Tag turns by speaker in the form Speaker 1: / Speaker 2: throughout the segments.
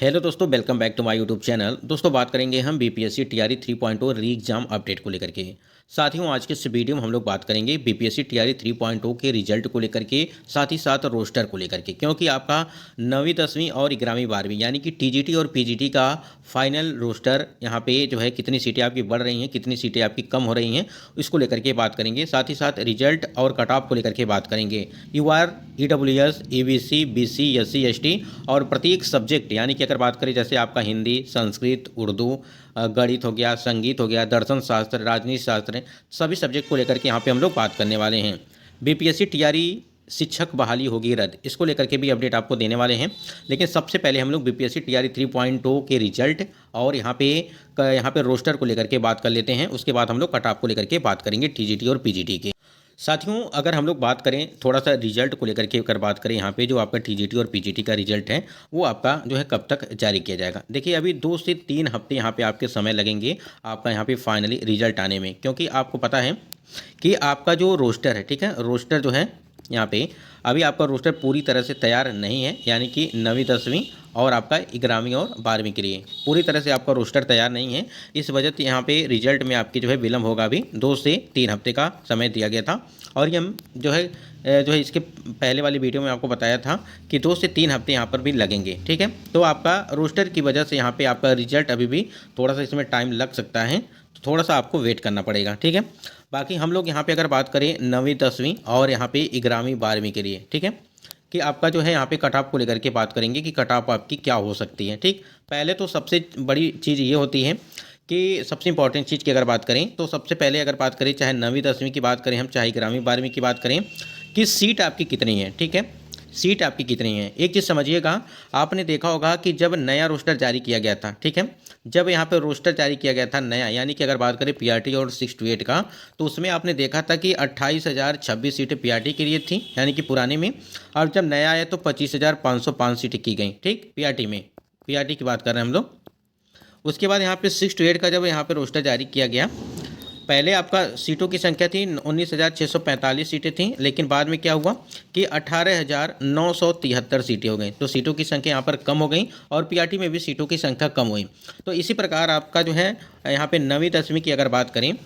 Speaker 1: Hello दोस्तों, welcome back to my YouTube channel. दोस्तों, बात करेंगे हम बीपीएससी टीआरई 3.0 री एग्जाम अपडेट को लेकर के। साथियों, आज के इस वीडियो में हम लोग बात करेंगे बीपीएससी टीआरई 3.0 के रिजल्ट को लेकर के, साथ ही साथ रोस्टर को लेकर के, क्योंकि आपका 9वीं 10वीं और 11वीं 12वीं यानी कि टीजीटी और पीजीटी का फाइनल रोस्टर यहाँ पे जो है कितनी सीटें आपकी बढ़ रही हैं, कितनी सीटें आपकी कम हो रही हैं, इसको लेकर के बात करेंगे। साथ ही साथ रिजल्ट और कट ऑफ को लेकर के बात करेंगे। UR, EWS, EBC, BC, SC, ST और प्रत्येक सब्जेक्ट यानी कि अगर बात करें जैसे आपका हिंदी, संस्कृत, उर्दू, गणित हो गया, संगीत हो गया, दर्शन शास्त्र, राजनीति शास्त्र, सभी सब्जेक्ट को लेकर के यहाँ पे हम लोग बात करने वाले हैं। बीपीएससी टीआरई शिक्षक बहाली होगी रद्द, इसको लेकर के भी अपडेट आपको देने वाले हैं। लेकिन सबसे पहले हम लोग बीपीएससी टीआरई 3.0 के रिजल्ट और यहाँ पे रोस्टर को लेकर के बात कर लेते हैं। उसके बाद हम लोग कट ऑफ को लेकर के बात करेंगे टीजीटी और पीजीटी के। साथियों, अगर हम लोग बात करें थोड़ा सा रिजल्ट को लेकर के अगर बात करें, यहाँ पे जो आपका टीजीटी और पीजीटी का रिजल्ट है वो आपका जो है कब तक जारी किया जाएगा। देखिए, अभी 2 से 3 हफ्ते यहाँ पे आपके समय लगेंगे आपका यहाँ पे फाइनली रिजल्ट आने में, क्योंकि आपको पता है कि आपका जो रोस्टर है, ठीक है, रोस्टर जो है यहाँ पे अभी आपका रोस्टर पूरी तरह से तैयार नहीं है, यानी कि 9वीं 10वीं और आपका 11वीं और 12वीं के लिए पूरी तरह से आपका रोस्टर तैयार नहीं है। इस वजह से यहाँ पे रिजल्ट में आपकी जो है विलम्ब होगा। अभी 2 से 3 हफ्ते का समय दिया गया था, और ये हम जो है इसके पहले वाली वीडियो में आपको बताया था कि 2 से 3 हफ्ते यहाँ पर भी लगेंगे। ठीक है, तो आपका रोस्टर की वजह से यहाँ पे आपका रिजल्ट अभी भी थोड़ा सा इसमें टाइम लग सकता है, तो थोड़ा सा आपको वेट करना पड़ेगा। ठीक है, बाकी हम लोग यहाँ पे अगर बात करें 9वीं 10वीं और यहाँ पे 11वीं 12वीं के लिए, ठीक है, कि आपका जो है यहाँ पे कट ऑफ को लेकर के बात करेंगे कि कट ऑफ आपकी क्या हो सकती है। ठीक, पहले तो सबसे बड़ी चीज़ ये होती है कि सबसे इंपॉर्टेंट चीज़ की अगर बात करें तो सबसे पहले अगर बात करें, चाहे 9वीं 10वीं की बात करें हम, चाहे 11वीं 12वीं की बात करें, कि सीट आपकी कितनी है। ठीक है, सीट आपकी कितनी है। एक चीज़ समझिएगा, आपने देखा होगा कि जब नया रोस्टर जारी किया गया था, ठीक है, जब यहाँ पे रोस्टर जारी किया गया था नया, यानी कि अगर बात करें पीआरटी और 6 to 8 का, तो उसमें आपने देखा था कि 28,026 सीटें पीआरटी के लिए थी, यानी कि पुराने में, और जब नया आया तो 25,505 सीटें की गई। ठीक, पीआरटी में, पीआरटी की बात कर रहे हैं हम लोग। उसके बाद यहाँ पे 6 to 8 का जब यहाँ पे रोस्टर जारी किया गया, पहले आपका सीटों की संख्या थी 19,645 सीटें थीं, लेकिन बाद में क्या हुआ कि 18,973 सीटें हो गई, तो सीटों की संख्या यहाँ पर कम हो गई और पीआरटी में भी सीटों की संख्या कम हुई। तो इसी प्रकार आपका जो है यहाँ पे 9वीं 10वीं की अगर बात करें,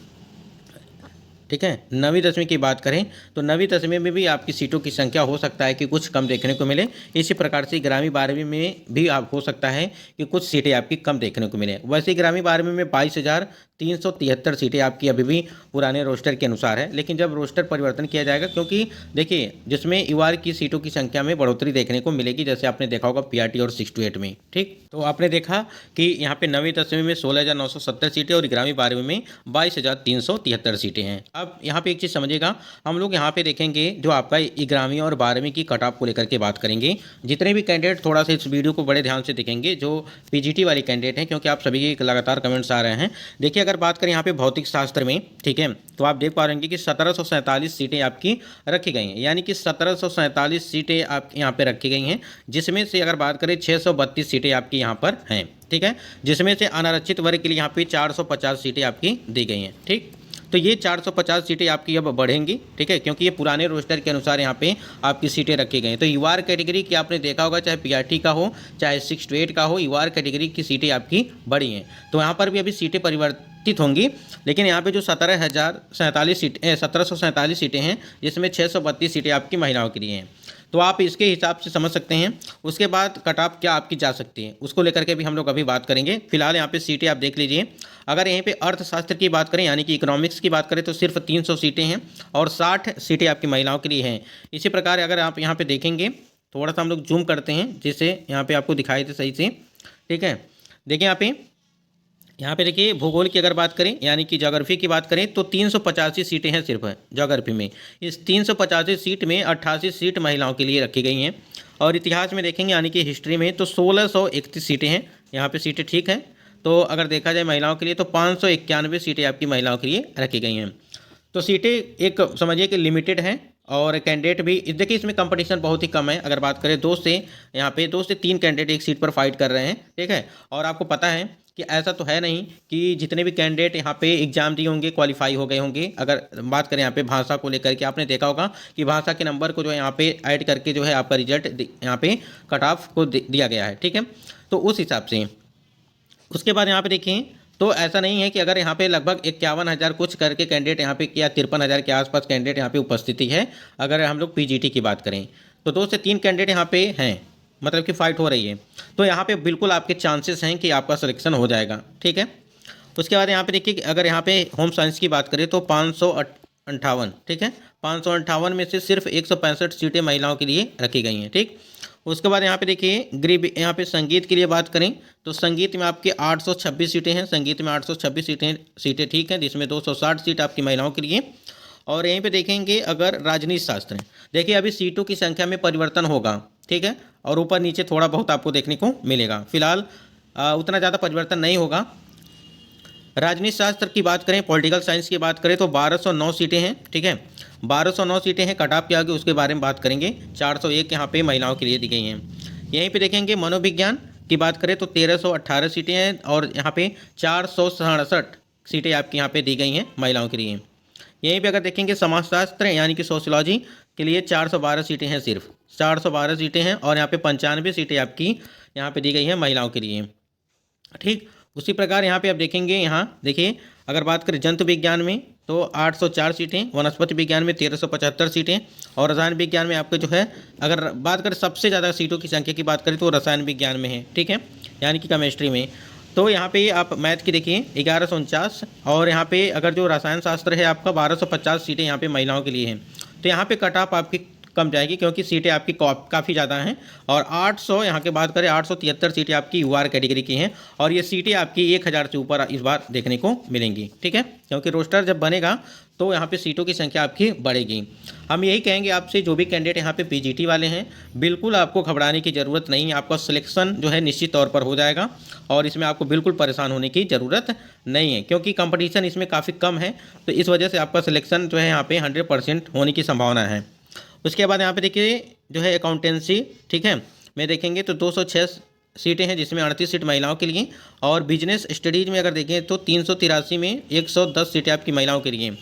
Speaker 1: ठीक है, 9वीं 10वीं की बात करें तो 9वीं 10वीं में भी आपकी सीटों की संख्या हो सकता है कि कुछ कम देखने को मिले। इसी प्रकार से 11वीं 12वीं में भी आप हो सकता है कि कुछ सीटें आपकी कम देखने को मिले। वैसे 11वीं 12वीं में 22,373 सीटें आपकी अभी भी पुराने रोस्टर के अनुसार है, लेकिन जब रोस्टर परिवर्तन किया जाएगा, क्योंकि देखिए जिसमें यूआर की सीटों की संख्या में बढ़ोतरी देखने को मिलेगी, जैसे आपने देखा होगा पीआरटी और 6 to 8 में। ठीक, तो आपने देखा कि यहाँ पे 9वीं 10वीं में 16,970 सीटें और 11वीं 12वीं में 22,373 सीटें हैं। अब यहाँ पे एक चीज़ समझिएगा, हम लोग यहाँ पे देखेंगे जो आपका 11वीं और 12वीं की कट ऑफ को लेकर के बात करेंगे। जितने भी कैंडिडेट थोड़ा सा इस वीडियो को बड़े ध्यान से देखेंगे, जो पीजीटी वाले कैंडिडेट हैं, क्योंकि आप सभी के लगातार कमेंट्स आ रहे हैं। देखिए, अगर बात करें यहाँ पे भौतिक शास्त्र में, ठीक है, तो आप देख पा रहे हैं कि 1747 सीटें आपकी रखी गई हैं, यानी कि 1747 सीटें आप यहाँ पे रखी गई हैं, जिसमें से अगर बात करें 632 सीटें आपकी यहाँ पर हैं। ठीक है, जिसमें से अनारक्षित वर्ग के लिए यहाँ पे 450 सीटें आपकी दी गई हैं। ठीक, तो ये 450 सीटें आपकी अब बढ़ेंगी। ठीक है, क्योंकि ये पुराने रोस्टर के अनुसार यहाँ पे आपकी सीटें रखी गई हैं। तो यूआर कैटेगरी की आपने देखा होगा, चाहे पीआरटी का हो चाहे 6 to 8 का हो, यूआर कैटेगरी की सीटें आपकी बढ़ी हैं। तो यहाँ पर भी अभी सीटें परिवर्तित होंगी, लेकिन यहाँ पे जो 1747 सीटें हैं, जिसमें 632 सीटें आपकी महिलाओं के लिए हैं। तो आप इसके हिसाब से समझ सकते हैं। उसके बाद कट ऑफ क्या आपकी जा सकती है, उसको लेकर के भी हम लोग अभी बात करेंगे। फिलहाल यहाँ पे सीटें आप देख लीजिए। अगर यहीं पे अर्थशास्त्र की बात करें, यानी कि इकोनॉमिक्स की बात करें, तो सिर्फ 300 सीटें हैं और 60 सीटें आपकी महिलाओं के लिए हैं। इसी प्रकार अगर आप यहाँ पे देखेंगे, थोड़ा सा हम लोग जूम करते हैं जिससे यहाँ पे आपको दिखाई दे सही से। ठीक है, देखिए यहाँ पे देखिए भूगोल की अगर बात करें, यानी कि ज्योग्राफी की बात करें, तो 385 सीटें हैं सिर्फ ज्योग्राफी में। इस 385 सीट में 88 सीट महिलाओं के लिए रखी गई हैं। और इतिहास में देखेंगे, यानी कि हिस्ट्री में, तो 1631 सीटें हैं यहाँ पे सीटें। ठीक है, तो अगर देखा जाए महिलाओं के लिए तो 591 सीटें आपकी महिलाओं के लिए रखी गई हैं। तो सीटें एक समझिए कि लिमिटेड हैं, और कैंडिडेट भी देखिए इसमें कंपटीशन बहुत ही कम है। अगर बात करें 2 से 3 कैंडिडेट एक सीट पर फाइट कर रहे हैं। ठीक है, और आपको पता है कि ऐसा तो है नहीं कि जितने भी कैंडिडेट यहाँ पे एग्जाम दिए होंगे क्वालिफाई हो गए होंगे। अगर बात करें यहाँ पे भाषा को लेकर के, आपने देखा होगा कि भाषा के नंबर को जो है यहाँ पे ऐड करके जो है आपका रिजल्ट यहाँ पे कट ऑफ को दिया गया है, ठीक है। तो उस हिसाब से उसके बाद यहाँ पे देखिए तो ऐसा नहीं है कि अगर यहाँ पे लगभग 51,000 कुछ करके कैंडिडेट यहाँ पे या 53,000 के आसपास कैंडिडेट यहाँ पे उपस्थिति है। अगर हम लोग पीजीटी की बात करें तो 2 से 3 कैंडिडेट यहाँ पे हैं, मतलब कि फाइट हो रही है। तो यहाँ पे बिल्कुल आपके चांसेस हैं कि आपका सिलेक्शन हो जाएगा, ठीक है। उसके बाद यहाँ पे देखिए अगर यहाँ पे होम साइंस की बात करें तो 558, ठीक है, 558 में से सिर्फ 165 सीटें महिलाओं के लिए रखी गई हैं, ठीक। उसके बाद यहाँ पे देखिए गरीब यहाँ पे संगीत के लिए बात करें तो संगीत में आपके 826 सीटें हैं, संगीत में 826 सीटें ठीक हैं, जिसमें 260 सीट आपकी महिलाओं के लिए। और यहीं पे देखेंगे अगर राजनीति शास्त्र, देखिए अभी सीटों की संख्या में परिवर्तन होगा, ठीक है, और ऊपर नीचे थोड़ा बहुत आपको देखने को मिलेगा। फिलहाल उतना ज़्यादा परिवर्तन नहीं होगा। राजनीति शास्त्र की बात करें, पॉलिटिकल साइंस की बात करें तो 1209 सीटें हैं, ठीक है, 1209 सीटें हैं। कट ऑफ के आगे उसके बारे में बात करेंगे। 401 यहाँ पे महिलाओं के लिए दी गई हैं। यहीं पे देखेंगे मनोविज्ञान की बात करें तो 1318 सीटें हैं और यहाँ पे 467 सीटें आपकी यहाँ पे दी गई हैं महिलाओं के लिए। यहीं पे अगर देखेंगे समाजशास्त्र यानी कि सोशियोलॉजी के लिए 412 सीटें हैं, सिर्फ 412 सीटें हैं और यहाँ पे 95 सीटें आपकी यहाँ पे दी गई हैं महिलाओं के लिए, ठीक। उसी प्रकार यहाँ पे आप देखेंगे, यहाँ देखिए अगर बात करें जंतु विज्ञान में तो 804 सीटें, वनस्पति विज्ञान में 1375 सीटें और रसायन विज्ञान में आपके जो है अगर बात करें सबसे ज़्यादा सीटों की संख्या की बात करें तो रसायन विज्ञान में है, ठीक है, यानी कि केमिस्ट्री में। तो यहाँ पे आप मैथ की देखिए 1149 और यहाँ पे अगर जो रसायन शास्त्र है आपका 1250 सीटें यहाँ पे महिलाओं के लिए हैं। तो यहाँ पे कट ऑफ आपकी कम जाएगी क्योंकि सीटें आपकी काफ़ी ज़्यादा हैं और 800 यहाँ के बात करें 873 सीटें आपकी यूआर कैटेगरी की हैं और ये सीटें आपकी 1000 से ऊपर इस बार देखने को मिलेंगी, ठीक है, क्योंकि रोस्टर जब बनेगा तो यहाँ पे सीटों की संख्या आपकी बढ़ेगी। हम यही कहेंगे आपसे जो भी कैंडिडेट यहाँ पे पीजीटी वाले हैं, बिल्कुल आपको घबराने की ज़रूरत नहीं है। आपका सिलेक्शन जो है निश्चित तौर पर हो जाएगा और इसमें आपको बिल्कुल परेशान होने की ज़रूरत नहीं है क्योंकि कंपटीशन इसमें काफ़ी कम है। तो इस वजह से आपका सिलेक्शन जो है यहाँ पे 100% होने की संभावना है। उसके बाद यहाँ पे देखिए जो है अकाउंटेंसी, ठीक है, में देखेंगे तो 206 सीटें हैं जिसमें 38 सीट महिलाओं के लिए और बिजनेस स्टडीज़ में अगर देखें तो 383 में 110 सीटें आपकी महिलाओं के लिए।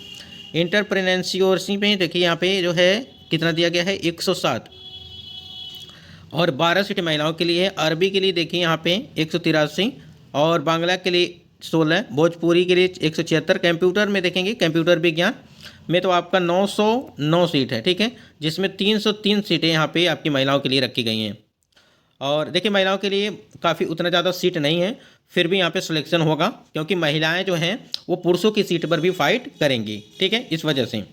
Speaker 1: इंटरप्रेन्योरशिप में देखिए यहाँ पे जो है कितना दिया गया है 107 और 12 सीटें महिलाओं के लिए है। अरबी के लिए देखिए यहाँ पे 183 और बांग्ला के लिए 16, भोजपुरी के लिए 176। कंप्यूटर में देखेंगे कंप्यूटर विज्ञान में तो आपका 909 सीट है, ठीक है, जिसमें 303 सीटें यहाँ पे आपकी महिलाओं के लिए रखी गई हैं। और देखिए महिलाओं के लिए काफ़ी उतना ज़्यादा सीट नहीं है, फिर भी यहाँ पे सिलेक्शन होगा क्योंकि महिलाएं जो हैं वो पुरुषों की सीट पर भी फाइट करेंगी, ठीक है, इस वजह से।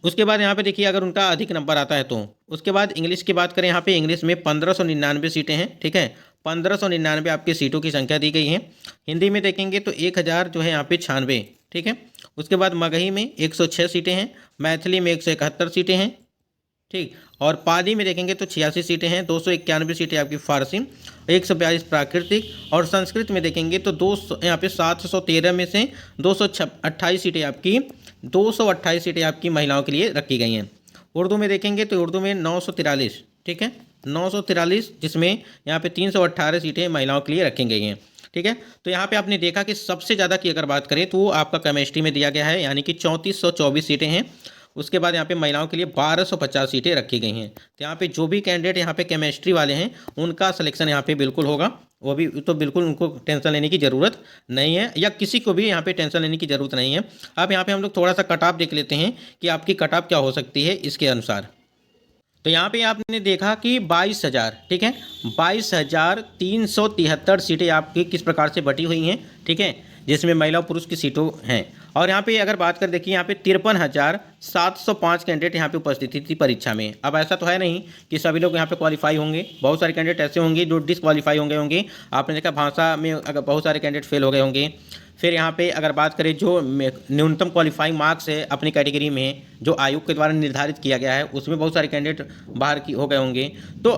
Speaker 1: उसके बाद यहाँ पे देखिए अगर उनका अधिक नंबर आता है तो उसके बाद इंग्लिश की बात करें, यहाँ पे इंग्लिश में 1599 सीटें हैं, ठीक है, 1599 आपकी सीटों की संख्या दी गई है। हिंदी में देखेंगे तो 1000 जो है यहाँ पे 96, ठीक है। उसके बाद मगही में 106 सीटें हैं, मैथिली में 171 सीटें हैं, ठीक, और पाली में देखेंगे तो 86 सीटें हैं, 291 सीटें आपकी फारसी, 142 प्राकृतिक और संस्कृत में देखेंगे तो 200 यहाँ पे 713 में से 228 सीटें आपकी 228 सीटें आपकी महिलाओं के लिए रखी गई हैं। उर्दू में देखेंगे तो उर्दू में 943, ठीक है, 943 जिसमें यहाँ पे 318 सीटें महिलाओं के लिए रखी गई हैं, ठीक है। तो यहाँ पे आपने देखा कि सबसे ज़्यादा की अगर बात करें तो वो आपका केमिस्ट्री में दिया गया है यानी कि 3424 सीटें हैं। उसके बाद यहाँ पे महिलाओं के लिए 1250 सीटें रखी गई हैं। तो यहाँ पे जो भी कैंडिडेट यहाँ पे केमिस्ट्री वाले हैं उनका सिलेक्शन यहाँ पे बिल्कुल होगा, वो भी तो बिल्कुल उनको टेंशन लेने की ज़रूरत नहीं है या किसी को भी यहाँ पे टेंशन लेने की ज़रूरत नहीं है। अब यहाँ पे हम लोग थोड़ा सा कट ऑफ देख लेते हैं कि आपकी कट ऑफ क्या हो सकती है इसके अनुसार। तो यहाँ पे आपने देखा कि 22,000, ठीक है, 22,373 सीटें आपकी किस प्रकार से बटी हुई हैं, ठीक है, जिसमें महिला और पुरुष की सीटों हैं। और यहाँ पे अगर बात करें देखिए यहाँ पे 53,705 कैंडिडेट यहाँ पे उपस्थित थी परीक्षा में। अब ऐसा तो है नहीं कि सभी लोग यहाँ पे क्वालिफाई होंगे, बहुत सारे कैंडिडेट ऐसे होंगे जो डिसक्वालीफाई होंगे। आपने देखा भाषा में अगर बहुत सारे कैंडिडेट फेल हो गए होंगे। फिर यहाँ पे अगर बात करें जो न्यूनतम क्वालिफाइंग मार्क्स है अपनी कैटेगरी में जो आयोग के द्वारा निर्धारित किया गया है उसमें बहुत सारे कैंडिडेट बाहर की हो गए होंगे। तो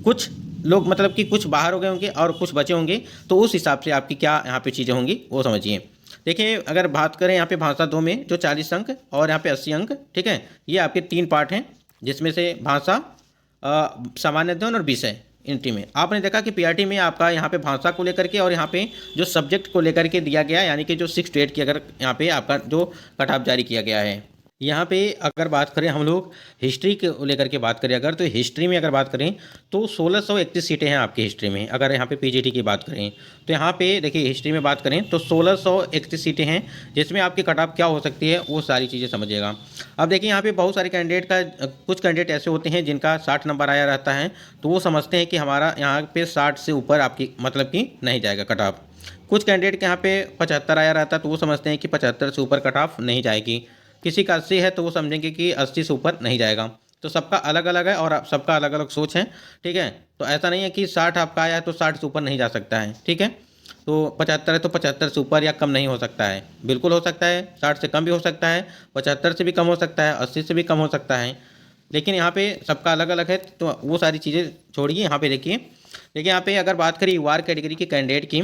Speaker 1: कुछ लोग मतलब कि कुछ बाहर हो गए होंगे और कुछ बचे होंगे। तो उस हिसाब से आपकी क्या यहाँ पे चीज़ें होंगी वो समझिए। देखिए अगर बात करें यहाँ पे भाषा 2 में जो 40 अंक और यहाँ पे 80 अंक, ठीक है, ये आपके 3 पार्ट हैं जिसमें से भाषा, सामान्य अध्ययन और विषय, एंट्री में आपने देखा कि पीआरटी में आपका यहाँ पे भाषा को लेकर के और यहाँ पे जो सब्जेक्ट को लेकर के दिया गया, यानी कि जो 6 to 8 की अगर यहाँ पे आपका जो कट ऑफ जारी किया गया है। यहाँ पे अगर बात करें हम लोग हिस्ट्री को लेकर के बात करें अगर, तो हिस्ट्री में अगर बात करें तो 1631 सीटें हैं आपकी हिस्ट्री में। अगर यहाँ पे पीजीटी की बात करें तो यहाँ पे देखिए हिस्ट्री में बात करें तो 1631 सीटें हैं, जिसमें आपकी कट ऑफ क्या हो सकती है वो सारी चीज़ें समझिएगा। अब देखिए यहाँ पे बहुत सारे कैंडिडेट का, कुछ कैंडिडेट ऐसे होते हैं जिनका 60 नंबर आया रहता है, तो वो समझते हैं कि हमारा यहाँ पे 60 से ऊपर आपकी मतलब कि नहीं जाएगा कट ऑफ। कुछ कैंडिडेट के यहाँ पे 75 आया रहता है, तो वो समझते हैं कि 75 से ऊपर कट ऑफ नहीं जाएगी। किसी का 80 है तो वो समझेंगे कि 80 से ऊपर नहीं जाएगा। तो सबका अलग अलग है और सबका अलग अलग सोच है, ठीक है। तो ऐसा नहीं है कि 60 आपका आया है तो 60 से ऊपर नहीं जा सकता है, ठीक है। तो 75 है तो 75 से ऊपर या कम नहीं हो सकता है, बिल्कुल हो सकता है। 60 से कम भी हो सकता है, 75 से भी कम हो सकता है, 80 से भी कम हो सकता है। लेकिन यहाँ पे सबका अलग अलग है, तो वो सारी चीज़ें छोड़िए। यहाँ पे देखिए यहाँ पे अगर बात करें यूआर कैटेगरी के कैंडिडेट की,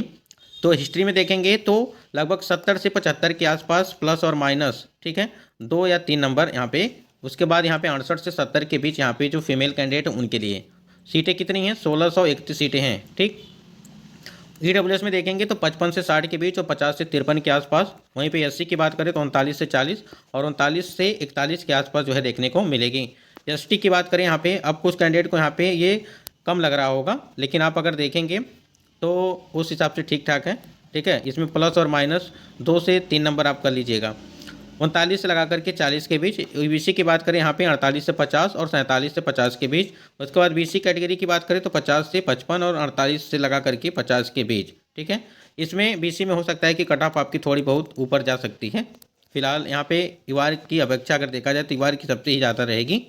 Speaker 1: तो हिस्ट्री में देखेंगे तो लगभग 70 से 75 के आसपास प्लस और माइनस, ठीक है, 2 या 3 नंबर यहाँ पे। उसके बाद यहाँ पे 68 से 70 के बीच यहाँ पे जो फीमेल कैंडिडेट है उनके लिए सीटें कितनी हैं, 1631 सीटें हैं, ठीक। ईडब्ल्यूएस में देखेंगे तो 55 से 60 के बीच और 50 से 53 के आसपास। वहीं पे एससी की बात करें तो 39 से 40 और 39 से 41 के आसपास जो है देखने को मिलेगी। एसटी की बात करें यहाँ पे, अब कुछ कैंडिडेट को यहाँ पे ये कम लग रहा होगा, लेकिन आप अगर देखेंगे तो उस हिसाब से ठीक ठाक है, ठीक है। इसमें प्लस और माइनस 2 से 3 नंबर आप कर लीजिएगा। 39 से लगा करके 40 के बीच। ओबीसी की बात करें यहाँ पे 48 से 50 और 47 से 50 के बीच। उसके बाद बीसी कैटेगरी की बात करें तो 50 से 55 और 48 से लगा करके 50 के बीच, ठीक है। इसमें बीसी में हो सकता है कि कट ऑफ आपकी थोड़ी बहुत ऊपर जा सकती है। फिलहाल यहाँ पे यूआर की अपेक्षा अगर देखा जाए तो यूआर की सबसे ही ज़्यादा रहेगी।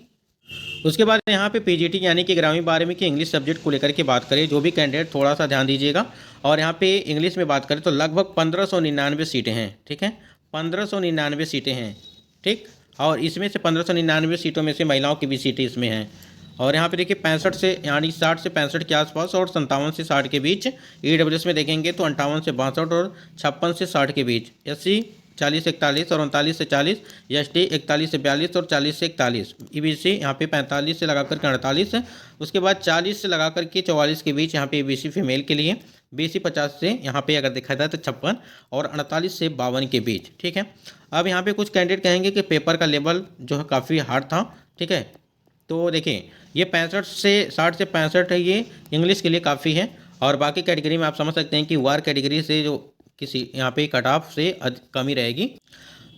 Speaker 1: उसके बाद यहाँ पे पीजीटी यानी कि 11वीं 12वीं की इंग्लिश सब्जेक्ट को लेकर के बात करें, जो भी कैंडिडेट थोड़ा सा ध्यान दीजिएगा। और यहाँ पे इंग्लिश में बात करें तो लगभग 1599 सीटें हैं, ठीक है, 1599 सीटें हैं, ठीक। और इसमें से 1599 सीटों में से महिलाओं की भी सीटें इसमें हैं। और यहाँ पे देखिए 65 से यानी 60 से 65 के आसपास और 57 से 60 के बीच। ईडब्ल्यूएस में देखेंगे तो 58 से 62 और 56 से 60 के बीच। एससी 40 से 41 और 39 से 40। एसटी 41 से 42 और 40 से 41। ईबीसी यहाँ पे 45 से लगा करके 48। उसके बाद 40 से लगा करके 44 के बीच यहाँ पे ईबीसी फीमेल के लिए। बीसी 50 से यहाँ पे अगर देखा जाए तो 56 और 48 से 52 के बीच, ठीक है। अब यहाँ पे कुछ कैंडिडेट कहेंगे कि पेपर का लेवल जो है काफ़ी हार्ड था, ठीक है। तो देखिए ये 65 से 60 से 65 है, ये इंग्लिश के लिए काफ़ी है। और बाकी कैटेगरी में आप समझ सकते हैं कि वार कैटेगरी से जो किसी यहाँ पे कट ऑफ से कम ही रहेगी।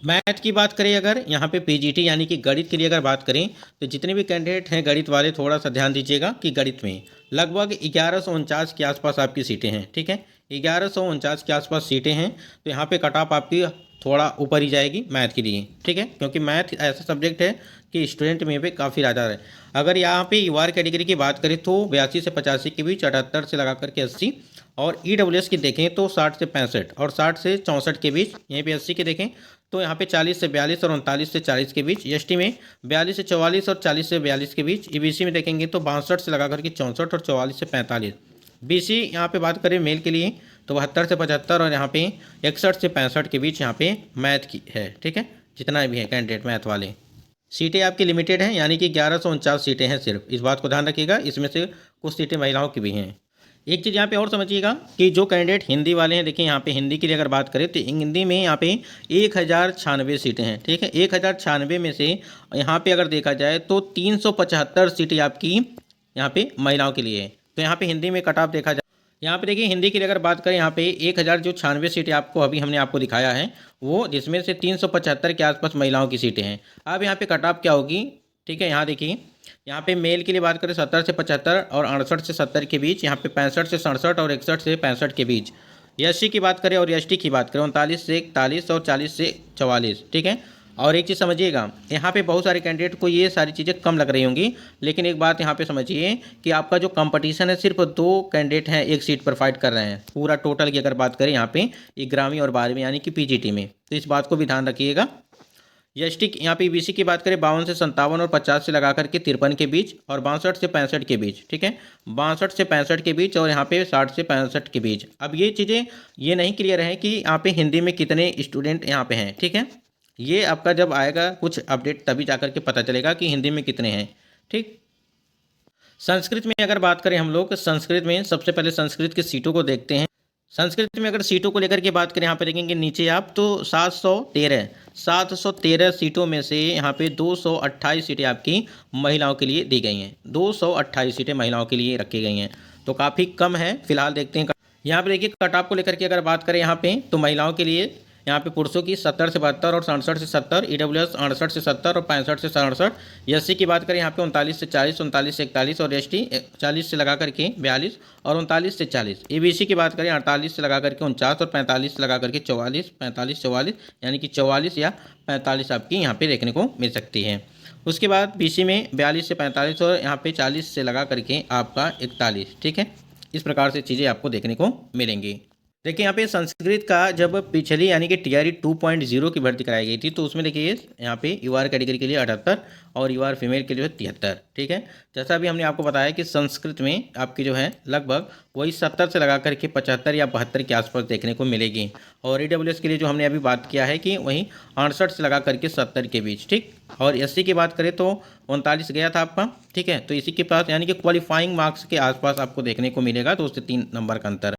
Speaker 1: मैथ की बात करें अगर यहाँ पे पीजीटी यानी कि गणित के लिए अगर बात करें तो जितने भी कैंडिडेट हैं गणित वाले, थोड़ा सा ध्यान दीजिएगा कि गणित में लगभग 1149 के आसपास आपकी सीटें हैं, ठीक है, 1149 के आसपास सीटें हैं। तो यहाँ पे कट ऑफ आपकी थोड़ा ऊपर ही जाएगी मैथ के लिए, ठीक है, क्योंकि मैथ ऐसा सब्जेक्ट है कि स्टूडेंट में भी काफ़ी ज़्यादा है। अगर यहाँ पे यूआर कैटेगरी की बात करें तो 82 से 85 के बीच, 78 से लगा करके 80। और ईडब्ल्यूएस की देखें तो 60 से 65 और 60 से 64 के बीच। यहीं पे एससी के देखें तो यहाँ पे 40 से 42 और 39 से 40 के बीच। एसटी में 42 से 44 और 40 से 42 के बीच। ईबीसी में देखेंगे तो 62 से लगा करके 64 और 44 से 45। बीसी यहाँ पे बात करें मेल के लिए तो 72 से 75 और यहाँ पे 61 से 65 के बीच यहाँ पे मैथ की है, ठीक है। जितना भी है कैंडिडेट मैथ वाले, सीटें आपकी लिमिटेड हैं, यानी कि 1149 सीटें हैं सिर्फ, इस बात को ध्यान रखिएगा। इसमें से कुछ सीटें महिलाओं की भी हैं। एक चीज़ यहाँ पे और समझिएगा कि जो कैंडिडेट हिंदी वाले हैं, देखिए यहाँ पे हिंदी के लिए अगर बात करें तो हिंदी में यहाँ पे 1096 सीटें हैं, ठीक है। 1096 में से यहाँ पे अगर देखा जाए तो 375 सीटें आपकी यहाँ पे महिलाओं के लिए है। तो यहाँ पे हिंदी में कट ऑफ देखा जाए, यहाँ पे देखिए हिंदी के लिए अगर बात करें यहाँ पे 1096 सीटें आपको अभी हमने आपको दिखाया है वो, जिसमें से 375 के आसपास महिलाओं की सीटें हैं। अब यहाँ पे कट ऑफ क्या होगी, ठीक है। यहाँ देखिए यहाँ पे मेल के लिए बात करें 70 से 75 और 68 से 70 के बीच। यहाँ पे 65 से 67 और 61 से 65 के बीच। एससी की बात करें और एसटी की बात करें 39 से 41 और 40 से 44, ठीक है। और एक चीज़ समझिएगा, यहाँ पे बहुत सारे कैंडिडेट को ये सारी चीज़ें कम लग रही होंगी, लेकिन एक बात यहाँ पे समझिए कि आपका जो कंपटीशन है सिर्फ 2 कैंडिडेट हैं एक सीट पर फाइट कर रहे हैं। पूरा टोटल की अगर बात करें यहाँ पे 11वीं और 12वीं यानी कि पीजीटी में, तो इस बात को भी ध्यान रखिएगा। एसटी यहाँ पे ईबीसी की बात करें 52 से 57 और 50 से लगा करके 53 के बीच और 62 से 65 के बीच, ठीक है, 62 से 65 के बीच और यहाँ पे 60 से 65 के बीच। अब ये चीज़ें ये नहीं क्लियर है कि यहाँ पे हिंदी में कितने स्टूडेंट यहाँ पे हैं, ठीक है। ये आपका जब आएगा कुछ अपडेट तभी जाकर के पता चलेगा कि हिंदी में कितने हैं, ठीक। संस्कृत में अगर बात करें हम लोग, संस्कृत में सबसे पहले संस्कृत की सीटों को देखते हैं। संस्कृत में अगर सीटों को लेकर के बात करें, यहाँ पे देखेंगे नीचे आप तो 713 सीटों में से यहाँ पे 228 सीटें आपकी महिलाओं के लिए दी गई हैं। 228 सीटें महिलाओं के लिए रखी गई हैं, तो काफ़ी कम है। फिलहाल देखते हैं यहाँ पे देखिए कट ऑफ को लेकर के अगर बात करें यहाँ पे, तो महिलाओं के लिए यहाँ पे पुरुषों की 70 से 72 और 67 से 70, ईडब्ल्यूएस 68 से 70 और 65 से 67। एससी की बात करें यहाँ पे 39 से 40, 39 से 41 और एसटी 40 से लगा करके 42 और 39 से 40। एबीसी की बात करें 48 से लगा करके 49 और 45 से लगा करके 44, 45, 44, यानी कि 44 या 45 आपकी यहाँ पे देखने को मिल सकती है। उसके बाद बीसी में 42 से 45 और यहाँ पे 40 से लगा करके आपका 41। ठीक है, इस प्रकार से चीज़ें आपको देखने को मिलेंगी। देखिए यहाँ पे संस्कृत का जब पिछली यानी कि टीआरई 2.0 की भर्ती कराई गई थी, तो उसमें देखिए यहाँ पे यूआर कैटेगरी के लिए 78 और यूआर फीमेल के लिए 73। ठीक है, जैसा अभी हमने आपको बताया कि संस्कृत में आपकी जो है लगभग वही 70 से लगा करके 75 या 72 के आसपास देखने को मिलेगी। और ईडब्ल्यूएस के लिए जो हमने अभी बात किया है कि वहीं 68 से लगा करके 70 के बीच। ठीक, और एससी की बात करें तो 39 गया था आपका। ठीक है, तो इसी के पास यानी कि क्वालिफाइंग मार्क्स के आसपास आपको देखने को मिलेगा, 2 से 3 नंबर का अंतर।